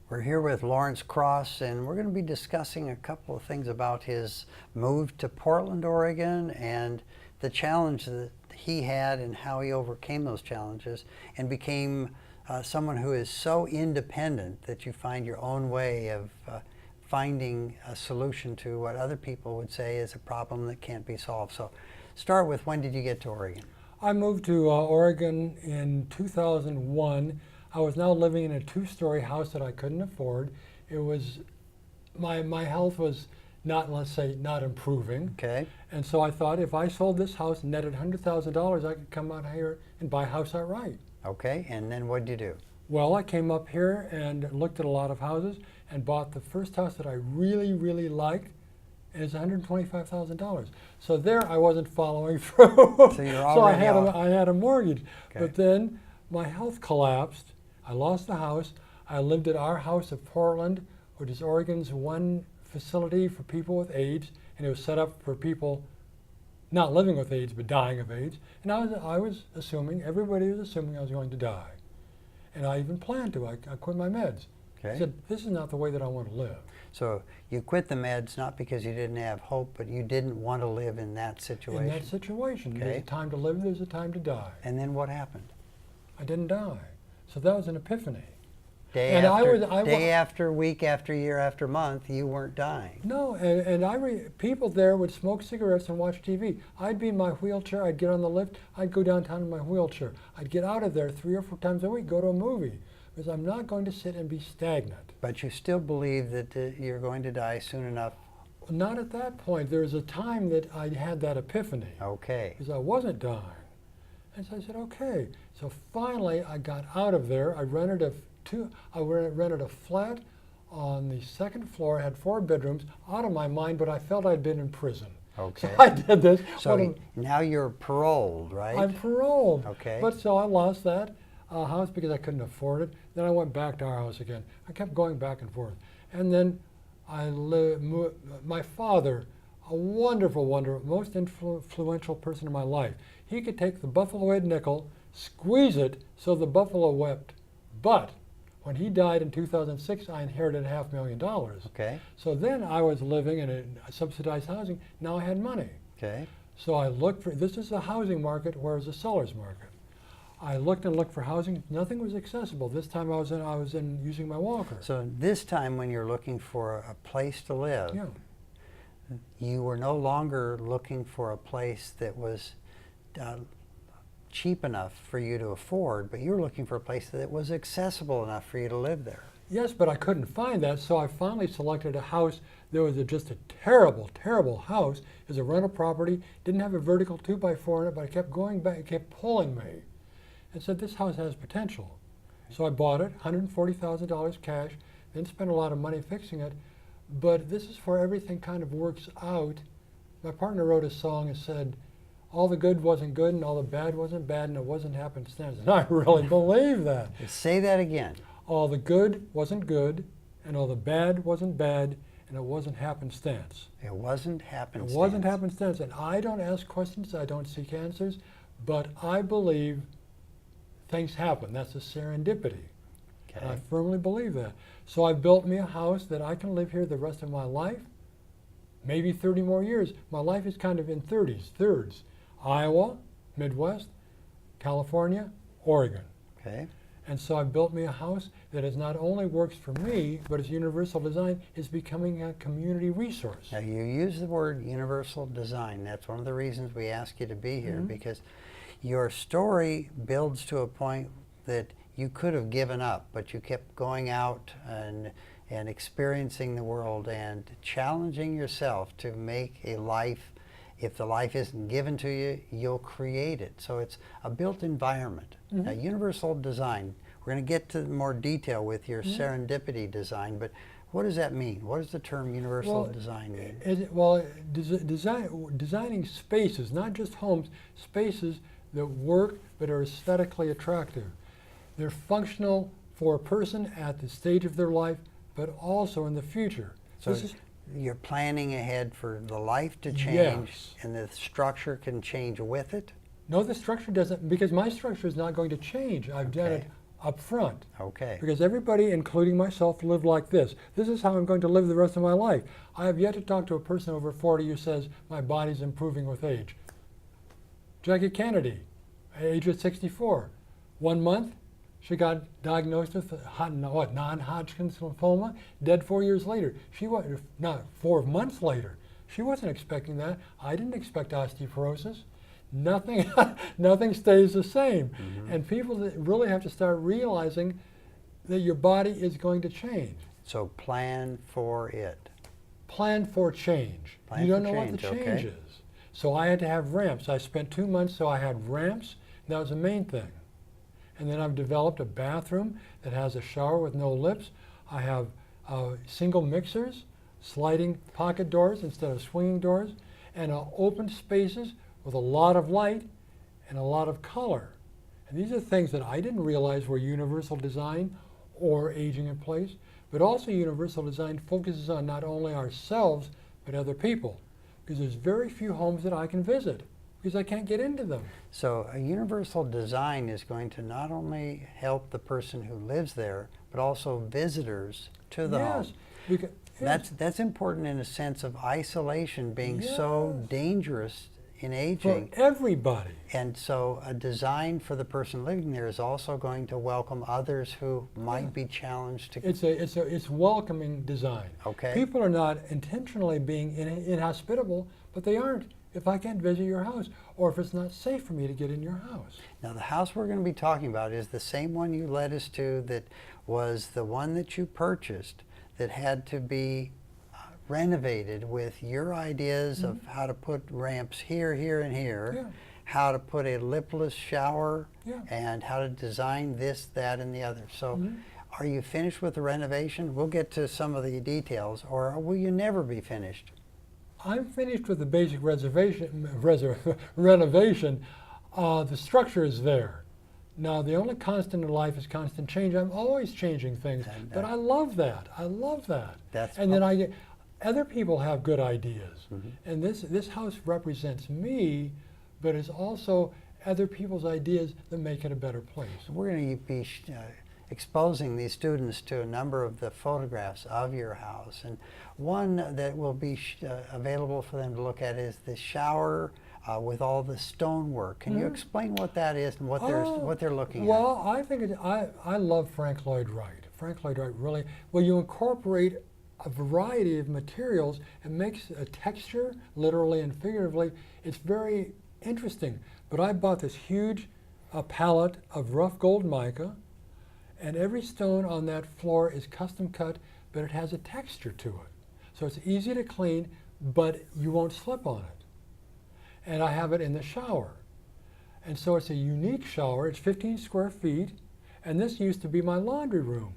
We're here with Lawrence Cross, and we're going to be discussing a couple of things about his move to Portland, Oregon, and the challenge that he had and how he overcame those challenges and became someone who is so independent that you find your own way of finding a solution to what other people would say is a problem that can't be solved. So start with, when did you get to Oregon? I moved to Oregon in 2001. I was now living in a two-story house that I couldn't afford. It was, my health was not, let's say, not improving. Okay. And so I thought if I sold this house and netted $100,000, I could come out here and buy a house outright. Okay, and then what did you do? Well, I came up here and looked at a lot of houses and bought the first house that I really, really liked, and it's $125,000. So there I wasn't following through. So you're So already I had a mortgage. Okay. But then my health collapsed. I lost the house. I lived at our house of Portland, which is Oregon's one facility for people with AIDS, and it was set up for people not living with AIDS but dying of AIDS. And I was assuming, everybody was assuming I was going to die. And I even planned to. I quit my meds. I Okay. said, this is not the way that I want to live. So you quit the meds not because you didn't have hope, but you didn't want to live in that situation. In that situation, Okay. there's a time to live, there's a time to die. And then what happened? I didn't die. So that was an epiphany. Day And after day after week after year after month, you weren't dying. No, and people there would smoke cigarettes and watch TV. I'd be in my wheelchair, I'd get on the lift, I'd go downtown in my wheelchair. I'd get out of there 3 or 4 times a week, go to a movie, because I'm not going to sit and be stagnant. But you still believe that you're going to die soon enough. Not at that point. There was a time that I had that epiphany, Okay. because I wasn't dying. And so I said, okay. So finally, I got out of there. I rented a flat on the second floor. It had 4 bedrooms. Out of my mind, but I felt I'd been in prison. Okay. So I did this. So now you're paroled, right? I'm paroled. Okay. But so I lost that house because I couldn't afford it. Then I went back to our house again. I kept going back and forth. And then my father, a wonderful, most influential person in my life, he could take the Buffalo Red nickel, squeeze it so the buffalo wept. But when he died in 2006, I inherited $500,000. Okay. So then I was living in a subsidized housing. Now I had money. Okay. So I looked for, this is the housing market, whereas the seller's market. I looked and looked for housing. Nothing was accessible. This time I was in using my walker. So this time when you're looking for a place to live, Yeah. you were no longer looking for a place that was cheap enough for you to afford, but you were looking for a place that was accessible enough for you to live there. Yes, but I couldn't find that, so I finally selected a house. There was just a terrible, terrible house. It was a rental property. Didn't have a vertical 2x4 in it, but I kept going back. It kept pulling me. And said, this house has potential. So I bought it, $140,000 cash, then spent a lot of money fixing it. But this is where everything kind of works out. My partner wrote a song and said, all the good wasn't good and all the bad wasn't bad and it wasn't happenstance. And I really believe that. Say that again. All the good wasn't good and all the bad wasn't bad and it wasn't happenstance. It wasn't happenstance. It wasn't happenstance. And I don't ask questions, I don't seek answers, but I believe things happen. That's a serendipity. Okay. And I firmly believe that. So I built me a house that I can live here the rest of my life, maybe 30 more years. My life is kind of in thirds. Iowa, Midwest, California, Oregon. Okay. And so I built me a house that is not only works for me, but is universal design, is becoming a community resource. Now you use the word universal design. That's one of the reasons we ask you to be here, because your story builds to a point that you could have given up, but you kept going out and experiencing the world and challenging yourself to make a life. If the life isn't given to you, you'll create it. So it's a built environment. Now, universal design, we're going to get to more detail with your serendipity design, but what does that mean? What does the term universal design mean? Designing spaces, not just homes, spaces that work but are aesthetically attractive. They're functional for a person at the stage of their life, but also in the future. So you're planning ahead for the life to change, Yes. and the structure can change with it? No, the structure doesn't, because my structure is not going to change. I've done Okay. it up front. Okay. Because everybody, including myself, lived like this. This is how I'm going to live the rest of my life. I have yet to talk to a person over 40 who says, my body's improving with age. Jackie Kennedy, age of 64. 1 month, she got diagnosed with non-Hodgkin's lymphoma, dead 4 years later. She was, not 4 months later. She wasn't expecting that. I didn't expect osteoporosis. Nothing, nothing stays the same. And people that really have to start realizing that your body is going to change. So plan for it. Plan for change. Plan You don't for know what the change, change okay. is. So I had to have ramps. I spent 2 months, so I had ramps. That was the main thing. And then I've developed a bathroom that has a shower with no lips. I have single mixers, sliding pocket doors instead of swinging doors, and open spaces with a lot of light and a lot of color. And these are things that I didn't realize were universal design or aging in place, but also universal design focuses on not only ourselves, but other people. Because there's very few homes that I can visit, because I can't get into them. So a universal design is going to not only help the person who lives there, but also visitors to the home. Because, That's important in a sense of isolation being so Yes. dangerous in for aging. everybody. And so a design for the person living there is also going to welcome others who might be challenged to. It's welcoming design. Okay. People are not intentionally being inhospitable, but they aren't if I can't visit your house, or if it's not safe for me to get in your house. Now the house we're going to be talking about is the same one you led us to that was the one that you purchased that had to be renovated with your ideas of how to put ramps here, here, and here, Yeah. how to put a lipless shower, Yeah. and how to design this, that, and the other. So Mhm. are you finished with the renovation? We'll get to some of the details, or will you never be finished? I'm finished with the basic renovation. The structure is there. Now, the only constant in life is constant change. I'm always changing things, And, but I love that. I love that. That's And then I get, other people have good ideas. Mhm. And this house represents me, but it's also other people's ideas that make it a better place. We're going to be exposing these students to a number of the photographs of your house, and one that will be available for them to look at is the shower with all the stonework. Can you explain what that is and what they're looking at? Well, I think I love Frank Lloyd Wright. Frank Lloyd Wright really, well, you incorporate a variety of materials and makes a texture, literally and figuratively. It's very interesting. But I bought this huge palette of rough gold mica, and every stone on that floor is custom cut, but it has a texture to it. So it's easy to clean, but you won't slip on it. And I have it in the shower. And so it's a unique shower. It's 15 square feet, and this used to be my laundry room.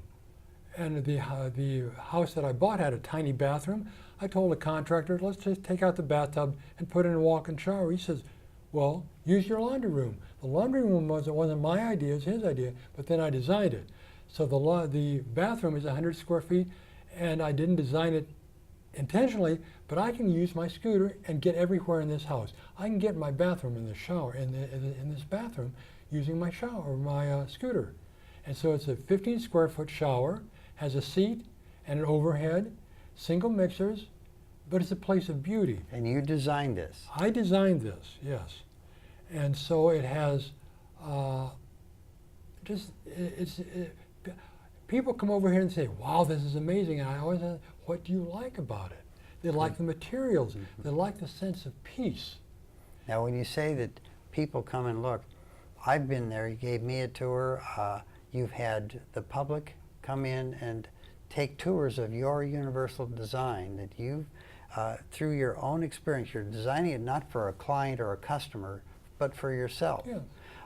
And the house that I bought had a tiny bathroom. I told the contractor, let's just take out the bathtub and put in a walk-in shower. He says, well, use your laundry room. The laundry room wasn't my idea, it was his idea, but then I designed it. So the bathroom is 100 square feet, and I didn't design it intentionally, but I can use my scooter and get everywhere in this house. I can get in my bathroom in the shower, in this bathroom, using my shower, my scooter. And so it's a 15 square foot shower, has a seat and an overhead, single mixers, but it's a place of beauty. And you designed this. I designed this, yes. And so it has people come over here and say, wow, this is amazing. And I always ask, what do you like about it? They like the materials. They like the sense of peace. Now, when you say that people come and look, I've been there. You gave me a tour. You've had the public come in and take tours of your universal design that you've, through your own experience, you're designing it not for a client or a customer, but for yourself. Yeah.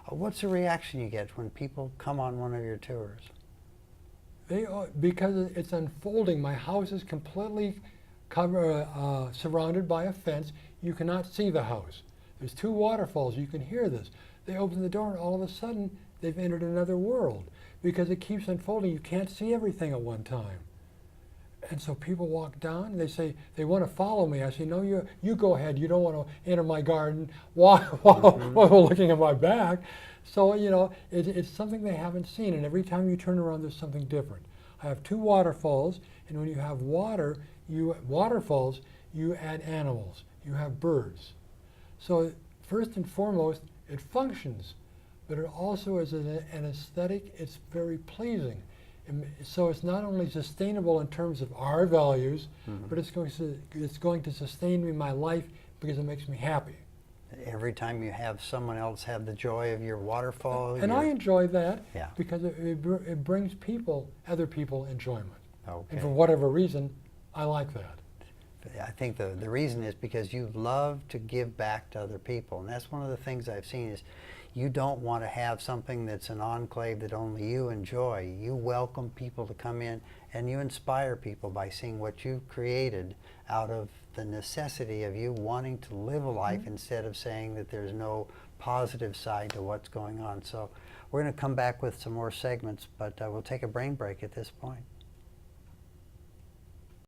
What's the reaction you get when people come on one of your tours? Because it's unfolding. My house is completely surrounded by a fence. You cannot see the house. There's 2 waterfalls. You can hear this. They open the door, and all of a sudden, they've entered another world because it keeps unfolding. You can't see everything at one time. And so people walk down, and they say they want to follow me. I say, no, you go ahead. You don't want to enter my garden while looking at my back. So, you know, it's something they haven't seen. And every time you turn around, there's something different. I have 2 waterfalls, and when you have waterfalls, you add animals. You have birds. So first and foremost, it functions, but it also is an aesthetic. It's very pleasing. And so it's not only sustainable in terms of our values, but it's going to sustain me in my life because it makes me happy. Every time you have someone else have the joy of your waterfall. And I enjoy that Yeah. because it brings other people enjoyment. Okay. And for whatever reason, I like that. I think the reason is because you love to give back to other people. And that's one of the things I've seen is you don't want to have something that's an enclave that only you enjoy. You welcome people to come in, and you inspire people by seeing what you've created out of the necessity of you wanting to live a life instead of saying that there's no positive side to what's going on. So we're going to come back with some more segments, but we'll take a brain break at this point.